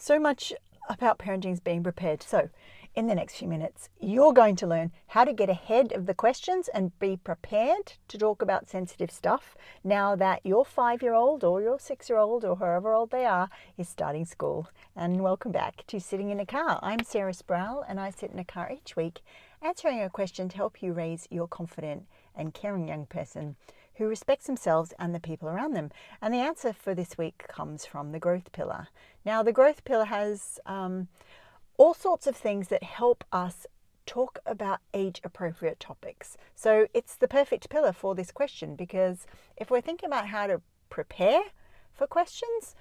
So much about parenting is being prepared. So in the next few minutes, you're going to learn how to get ahead of the questions and be prepared to talk about sensitive stuff now that your 5-year-old or your 6-year-old or however old they are is starting school. And welcome back to Sitting in a Car. I'm Sarah Sproul and I sit in a car each week answering a question to help you raise your confident and caring young person who respects themselves and the people around them. And the answer for this week comes from the growth pillar. Now, the growth pillar has all sorts of things that help us talk about age-appropriate topics. So it's the perfect pillar for this question, because if we're thinking about how to prepare for questions,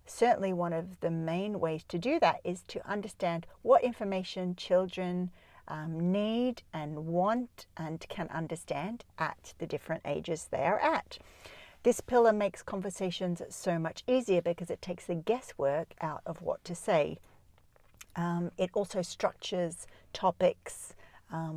certainly one of the main ways to do that is to understand what information children need and want and can understand at the different ages they are at. This pillar makes conversations so much easier because it takes the guesswork out of what to say. It also structures topics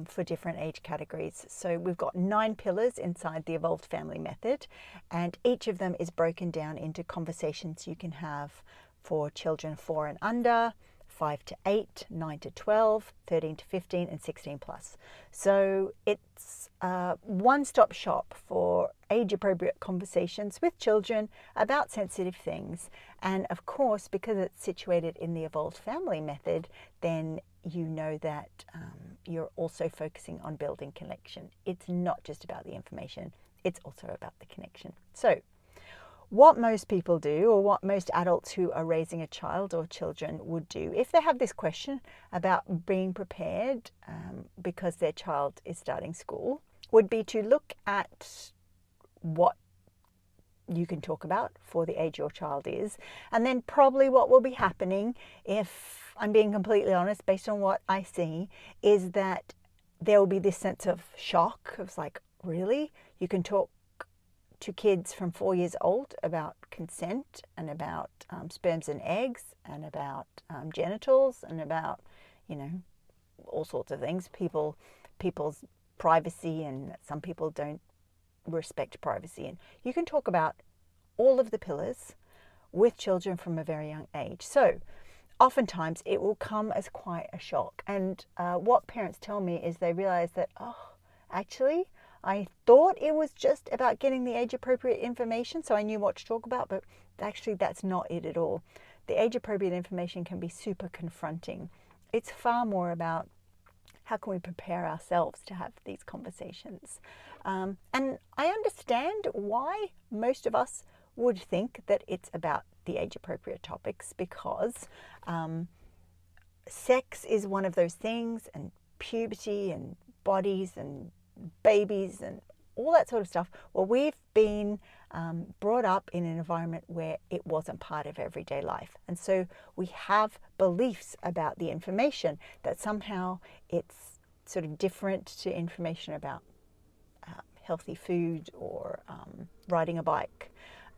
for different age categories. So we've got 9 pillars inside the Evolved Family Method, and each of them is broken down into conversations you can have for children 4 and under, 5 to 8, 9 to 12, 13 to 15, and 16 plus. So it's a one-stop shop for age-appropriate conversations with children about sensitive things. And of course, because it's situated in the Evolved Family Method, then you know that you're also focusing on building connection. It's not just about the information, it's also about the connection. So what most people do, or what most adults who are raising a child or children would do if they have this question about being prepared because their child is starting school, would be to look at what you can talk about for the age your child is, and then probably what will be happening, if I'm being completely honest based on what I see, is that there will be this sense of shock of like, really? You can talk to kids from 4 years old about consent and about sperms and eggs and about genitals and about, all sorts of things, people's privacy, and some people don't respect privacy. And you can talk about all of the pillars with children from a very young age. So oftentimes it will come as quite a shock. And what parents tell me is they realize that, actually, I thought it was just about getting the age-appropriate information, so I knew what to talk about, but actually that's not it at all. The age-appropriate information can be super confronting. It's far more about how can we prepare ourselves to have these conversations. And I understand why most of us would think that it's about the age-appropriate topics, because sex is one of those things, and puberty and bodies and babies and all that sort of stuff. Well, we've been brought up in an environment where it wasn't part of everyday life. And so we have beliefs about the information that somehow it's sort of different to information about healthy food or riding a bike.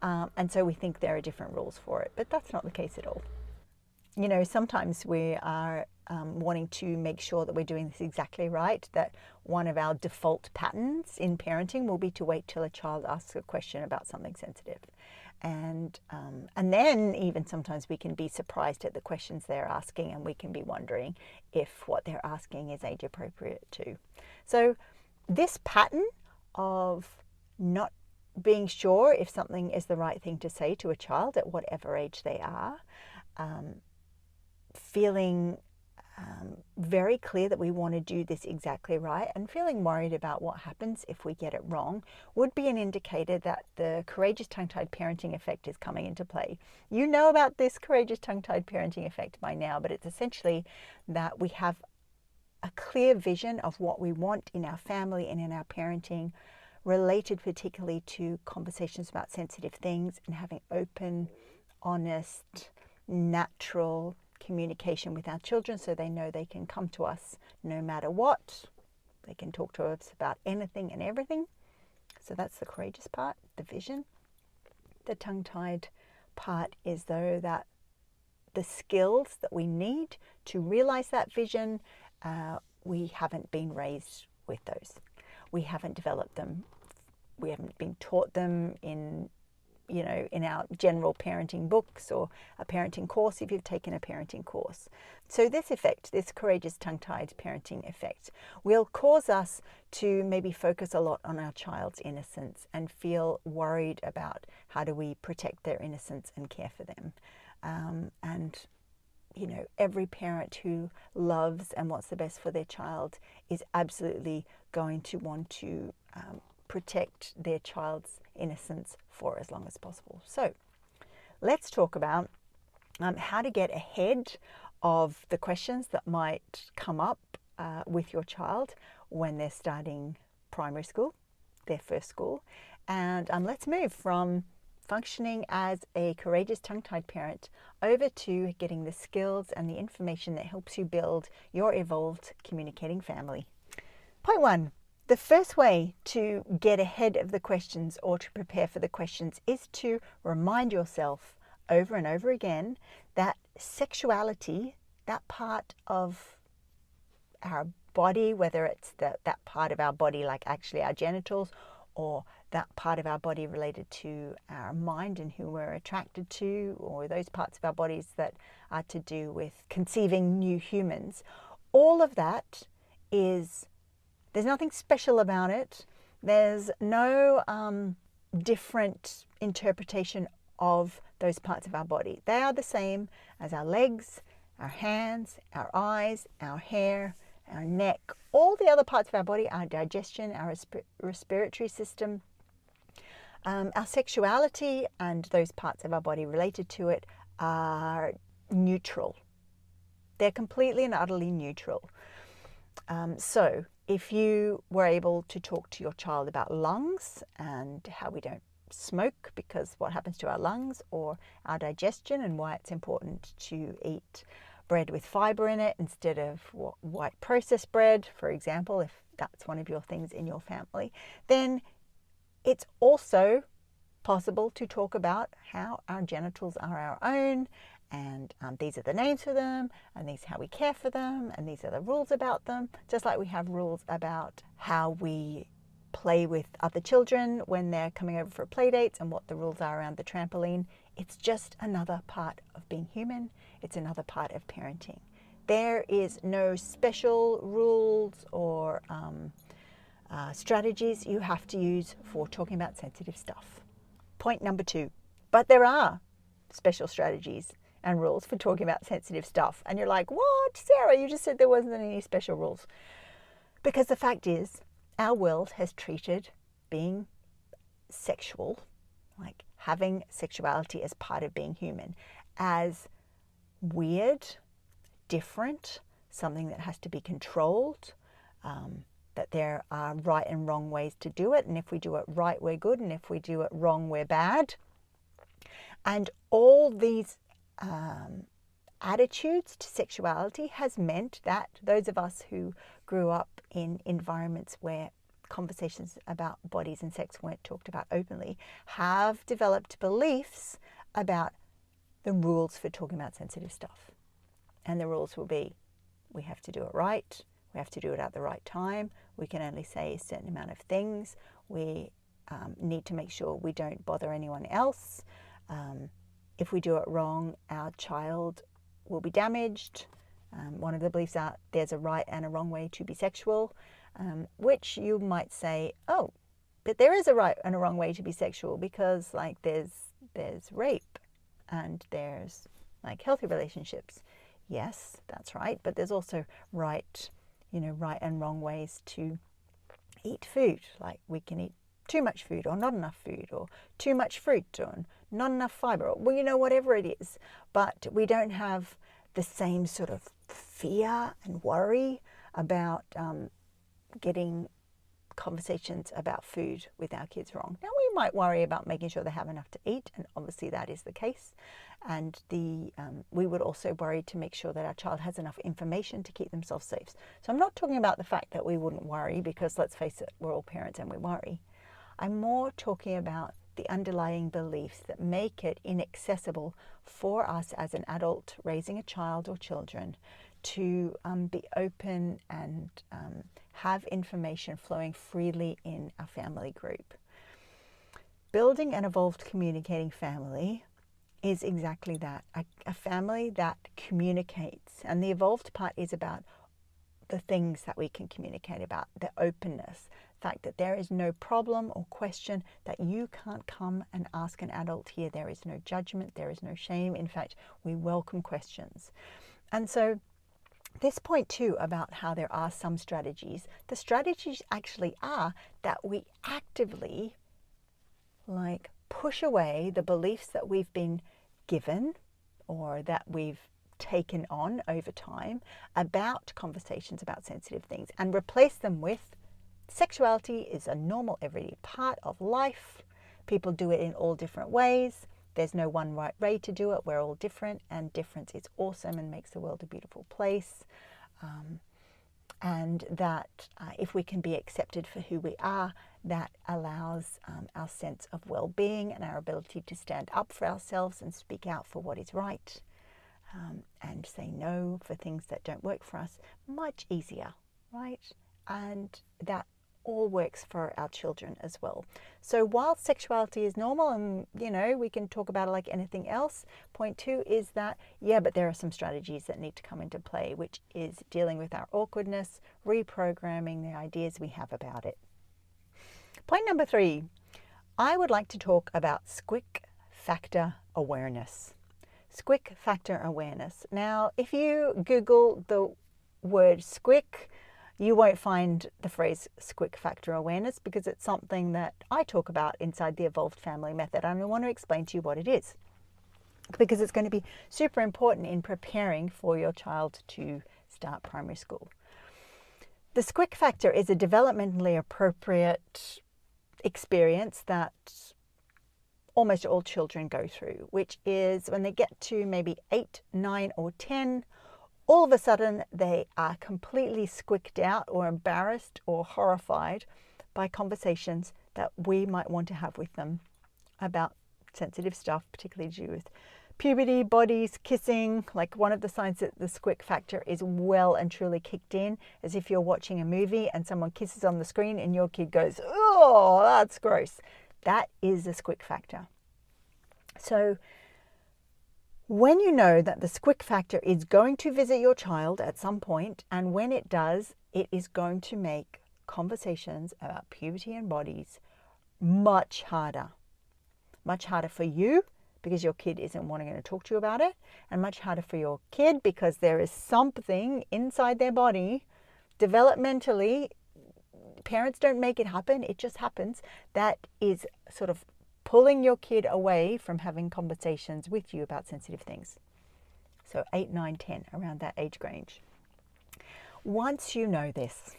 And so we think there are different rules for it, but that's not the case at all. Sometimes we are wanting to make sure that we're doing this exactly right, that one of our default patterns in parenting will be to wait till a child asks a question about something sensitive. And then even sometimes we can be surprised at the questions they're asking, and we can be wondering if what they're asking is age appropriate too. So this pattern of not being sure if something is the right thing to say to a child at whatever age they are, feeling very clear that we want to do this exactly right, and feeling worried about what happens if we get it wrong, would be an indicator that the courageous tongue-tied parenting effect is coming into play. You know about this courageous tongue-tied parenting effect by now, but it's essentially that we have a clear vision of what we want in our family and in our parenting, related particularly to conversations about sensitive things, and having open, honest, natural communication with our children, so they know they can come to us no matter what. They can talk to us about anything and everything. So that's the courageous part, the vision. The tongue-tied part is, though, that the skills that we need to realize that vision, we haven't been raised with those. We haven't developed them. We haven't been taught them in you know, in our general parenting books or a parenting course if you've taken a parenting course. So this effect, this courageous tongue-tied parenting effect, will cause us to maybe focus a lot on our child's innocence and feel worried about how do we protect their innocence and care for them. And you know, every parent who loves and wants the best for their child is absolutely going to want to protect their child's innocence for as long as possible. So let's talk about how to get ahead of the questions that might come up with your child when they're starting primary school, their first school. And let's move from functioning as a courageous tongue-tied parent over to getting the skills and the information that helps you build your evolved communicating family. Point 1. The first way to get ahead of the questions or to prepare for the questions is to remind yourself over and over again that sexuality, that part of our body, whether it's that part of our body like actually our genitals, or that part of our body related to our mind and who we're attracted to, or those parts of our bodies that are to do with conceiving new humans, all of that is, there's nothing special about it. There's no different interpretation of those parts of our body. They are the same as our legs, our hands, our eyes, our hair, our neck, all the other parts of our body, our digestion, our respiratory system, our sexuality, and those parts of our body related to it are neutral. They're completely and utterly neutral. So if you were able to talk to your child about lungs and how we don't smoke because what happens to our lungs, or our digestion and why it's important to eat bread with fiber in it instead of white processed bread, for example, if that's one of your things in your family, then it's also possible to talk about how our genitals are our own, and these are the names for them, and these are how we care for them, and these are the rules about them, just like we have rules about how we play with other children when they're coming over for play dates and what the rules are around the trampoline. It's just another part of being human. It's another part of parenting. There is no special rules or strategies you have to use for talking about sensitive stuff. Point number 2. But there are special strategies and rules for talking about sensitive stuff. And you're like, what, Sarah? You just said there wasn't any special rules. Because the fact is, our world has treated being sexual, like having sexuality as part of being human, as weird, different, something that has to be controlled, that there are right and wrong ways to do it, and if we do it right, we're good, and if we do it wrong, we're bad. And all these attitudes to sexuality has meant that those of us who grew up in environments where conversations about bodies and sex weren't talked about openly have developed beliefs about the rules for talking about sensitive stuff. And the rules will be, we have to do it right, we have to do it at the right time, we can only say a certain amount of things, we need to make sure we don't bother anyone else. If we do it wrong, our child will be damaged. One of the beliefs are there's a right and a wrong way to be sexual, which you might say, oh, but there is a right and a wrong way to be sexual, because like there's rape and there's like healthy relationships. Yes, that's right, but there's also right and wrong ways to eat food. Like we can eat too much food or not enough food, or too much fruit or not enough fiber, or whatever it is. But we don't have the same sort of fear and worry about getting conversations about food with our kids wrong. Now, we might worry about making sure they have enough to eat, and obviously that is the case. And we would also worry to make sure that our child has enough information to keep themselves safe. So I'm not talking about the fact that we wouldn't worry, because let's face it, we're all parents and we worry. I'm more talking about the underlying beliefs that make it inaccessible for us as an adult raising a child or children to be open and have information flowing freely in our family group. Building an evolved communicating family is exactly that, a family that communicates. And the evolved part is about the things that we can communicate about, the openness, the fact that there is no problem or question that you can't come and ask an adult here. There is no judgment, there is no shame. In fact, we welcome questions. And so this point too about how there are some strategies, the strategies actually are that we actively push away the beliefs that we've been given or that we've taken on over time about conversations about sensitive things and replace them with sexuality is a normal everyday part of life. People do it in all different ways. There's no one right way to do it. We're all different, and difference is awesome and makes the world a beautiful place. And that if we can be accepted for who we are, that allows our sense of well-being and our ability to stand up for ourselves and speak out for what is right, and say no for things that don't work for us much easier, right? And that all works for our children as well. So while sexuality is normal and, we can talk about it like anything else, point two is that, but there are some strategies that need to come into play, which is dealing with our awkwardness, reprogramming the ideas we have about it. Point number three, I would like to talk about Squick Factor awareness. Squick Factor awareness. Now, if you Google the word Squick, you won't find the phrase Squick Factor awareness because it's something that I talk about inside the Evolved Family Method. And I want to explain to you what it is because it's going to be super important in preparing for your child to start primary school. The Squick Factor is a developmentally appropriate experience that almost all children go through, which is when they get to maybe 8, 9 or 10, all of a sudden they are completely squicked out or embarrassed or horrified by conversations that we might want to have with them about sensitive stuff, particularly to do with puberty, bodies, kissing. Like one of the signs that the Squick Factor is well and truly kicked in is if you're watching a movie and someone kisses on the screen and your kid goes, "Oh, that's gross." That is a Squick Factor. So when you know that the Squick Factor is going to visit your child at some point, and when it does, it is going to make conversations about puberty and bodies much harder. Much harder for you because your kid isn't wanting to talk to you about it, and much harder for your kid because there is something inside their body developmentally. Parents don't make it happen, it just happens. That is sort of pulling your kid away from having conversations with you about sensitive things. So 8, 9, 10, around that age range. Once you know this,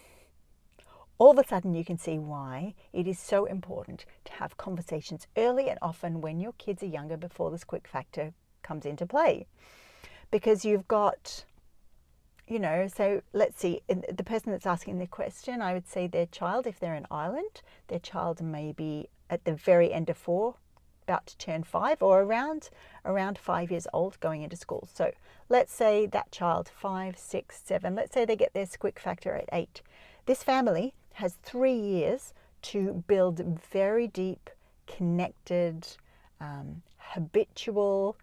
all of a sudden you can see why it is so important to have conversations early and often when your kids are younger before the Squick Factor comes into play. Because you've got, so let's see, the person that's asking the question, I would say their child, if they're in Ireland, their child may be at the very end of 4, about to turn 5, or around 5 years old going into school. So let's say that child, 5, 6, 7, let's say they get their Squick Factor at 8. This family has 3 years to build very deep, connected, habitual,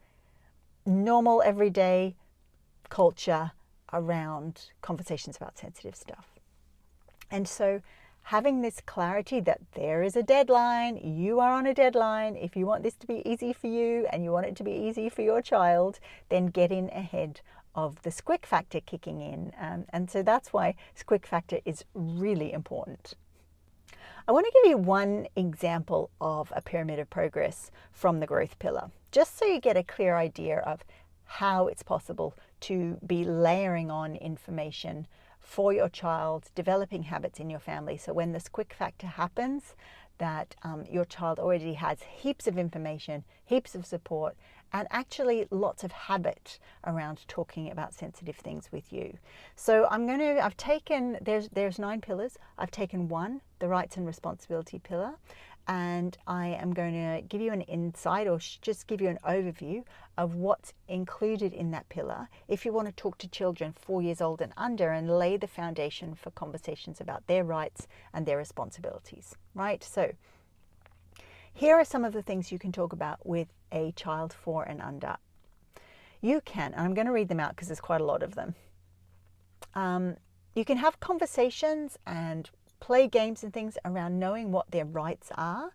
normal, everyday culture around conversations about sensitive stuff. And so having this clarity that there is a deadline, you are on a deadline. If you want this to be easy for you and you want it to be easy for your child, then get in ahead of the Squick Factor kicking in. And so that's why Squick Factor is really important. I want to give you one example of a pyramid of progress from the growth pillar, just so you get a clear idea of how it's possible to be layering on information for your child, developing habits in your family. So when the Squick Factor happens, that your child already has heaps of information, heaps of support, and actually lots of habit around talking about sensitive things with you. So I've taken, there's 9 pillars. I've taken one, the rights and responsibility pillar, and I am going to give you an insight or just give you an overview of what's included in that pillar if you want to talk to children 4 years old and under and lay the foundation for conversations about their rights and their responsibilities, right? So Here are some of the things you can talk about with a child 4 and under. You can, and I'm going to read them out because there's quite a lot of them. You can have conversations and play games and things around knowing what their rights are,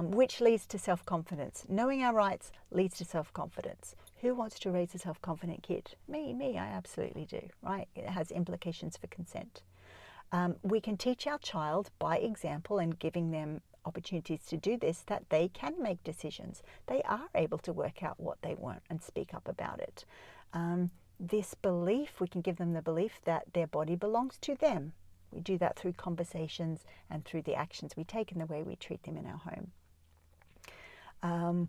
which leads to self-confidence. Knowing our rights leads to self-confidence. Who wants to raise a self-confident kid? Me, I absolutely do, right? It has implications for consent. We can teach our child by example and giving them opportunities to do this, that they can make decisions. They are able to work out what they want and speak up about it. This belief, we can give them the belief that their body belongs to them. We do that through conversations and through the actions we take and the way we treat them in our home.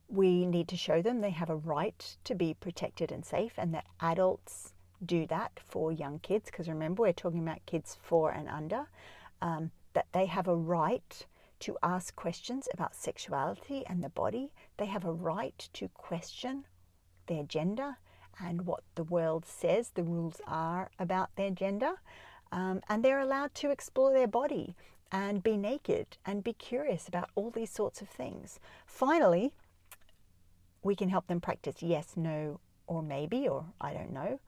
We need to show them they have a right to be protected and safe, and that adults do that for young kids, because remember, we're talking about kids 4 and under, that they have a right to ask questions about sexuality and the body. They have a right to question their gender and what the world says the rules are about their gender. And they're allowed to explore their body and be naked and be curious about all these sorts of things. Finally, we can help them practice yes, no, or maybe, or I don't know.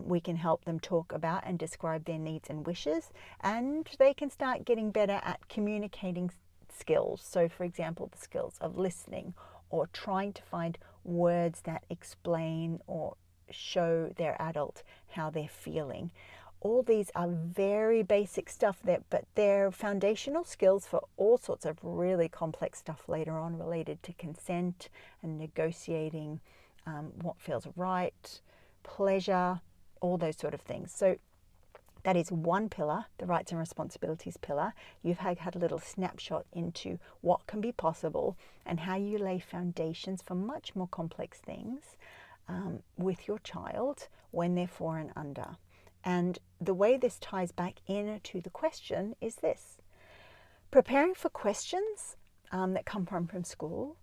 We can help them talk about and describe their needs and wishes, and they can start getting better at communicating skills. So, for example, the skills of listening or trying to find words that explain or show their adult how they're feeling. All these are very basic stuff, but they're foundational skills for all sorts of really complex stuff later on related to consent and negotiating what feels right, pleasure, all those sort of things. So that is one pillar, the rights and responsibilities pillar. You've had a little snapshot into what can be possible and how you lay foundations for much more complex things with your child when they're 4 and under. And the way this ties back into the question is this. Preparing for questions that come from school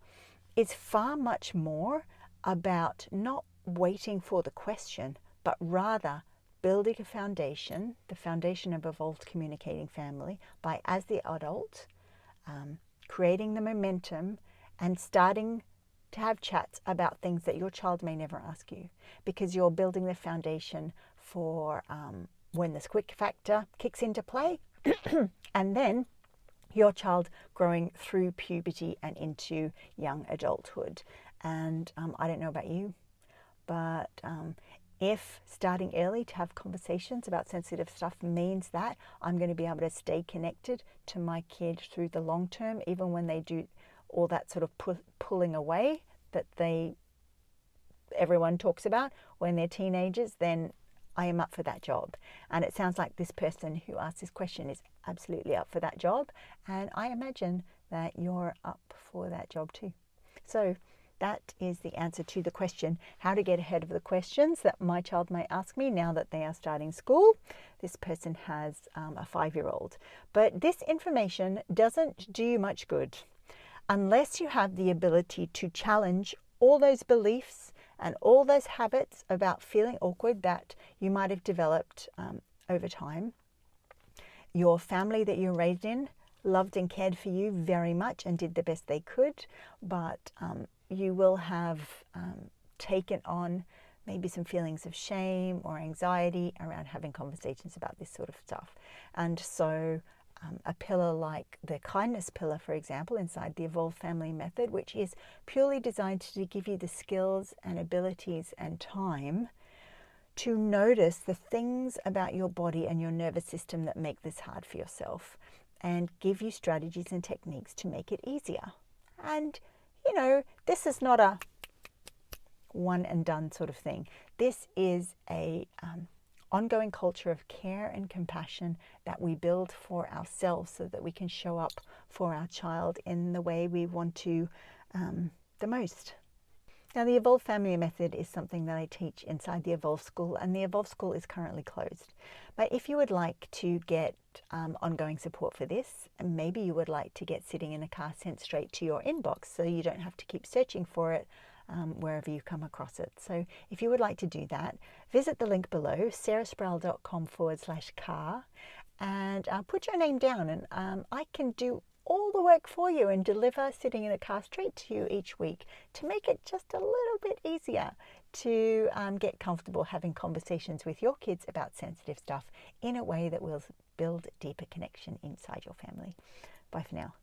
is far much more about not waiting for the question, but rather building a foundation, the foundation of evolved communicating family, by as the adult, creating the momentum and starting to have chats about things that your child may never ask you, because you're building the foundation for when the Squick Factor kicks into play and then your child growing through puberty and into young adulthood. And I don't know about you, but if starting early to have conversations about sensitive stuff means that I'm going to be able to stay connected to my kid through the long term, even when they do all that sort of pulling away that everyone talks about when they're teenagers, then I am up for that job. And it sounds like this person who asked this question is absolutely up for that job. And I imagine that you're up for that job too. So that is the answer to the question, how to get ahead of the questions that my child may ask me now that they are starting school. This person has a 5-year-old. But this information doesn't do you much good unless you have the ability to challenge all those beliefs and all those habits about feeling awkward that you might have developed over time. Your family that you're raised in loved and cared for you very much and did the best they could, but you will have taken on maybe some feelings of shame or anxiety around having conversations about this sort of stuff. And so a pillar like the kindness pillar, for example, inside the Evolved Family Method, which is purely designed to give you the skills and abilities and time to notice the things about your body and your nervous system that make this hard for yourself, and give you strategies and techniques to make it easier. And, you know, this is not a one and done sort of thing. This is a ongoing culture of care and compassion that we build for ourselves so that we can show up for our child in the way we want to the most. Now, the Evolved Family Method is something that I teach inside the Evolved School, and the Evolved School is currently closed. But if you would like to get ongoing support for this, and maybe you would like to get Sitting in a Car sent straight to your inbox so you don't have to keep searching for it wherever you come across it. So if you would like to do that, visit the link below, sarahsproul.com/car, and put your name down, and I can do all the work for you and deliver sitting in a car straight to you each week to make it just a little bit easier to get comfortable having conversations with your kids about sensitive stuff in a way that will build deeper connection inside your family. Bye for now.